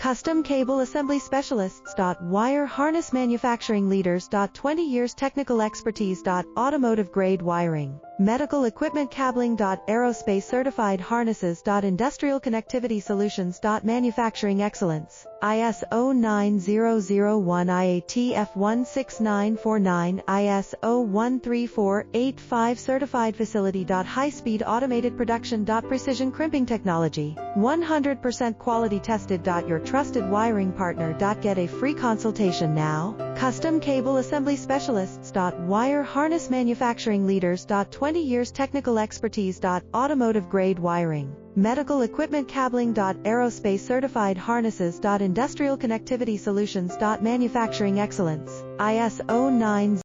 Custom Cable Assembly Specialists. Wire Harness Manufacturing Leaders. 20 years technical expertise. Automotive grade wiring, medical equipment cabling. Aerospace certified harnesses. Industrial connectivity solutions. Manufacturing excellence. ISO 9001 IATF 16949 ISO 13485 certified facility. High-speed automated production. Precision crimping technology, 100% quality tested. Your trusted wiring partner. Get a free consultation now. Custom Cable Assembly Specialists. Wire Harness Manufacturing Leaders. 20 years technical expertise. Automotive grade wiring, medical equipment cabling. Aerospace certified harnesses. Industrial connectivity solutions. Manufacturing excellence. ISO 90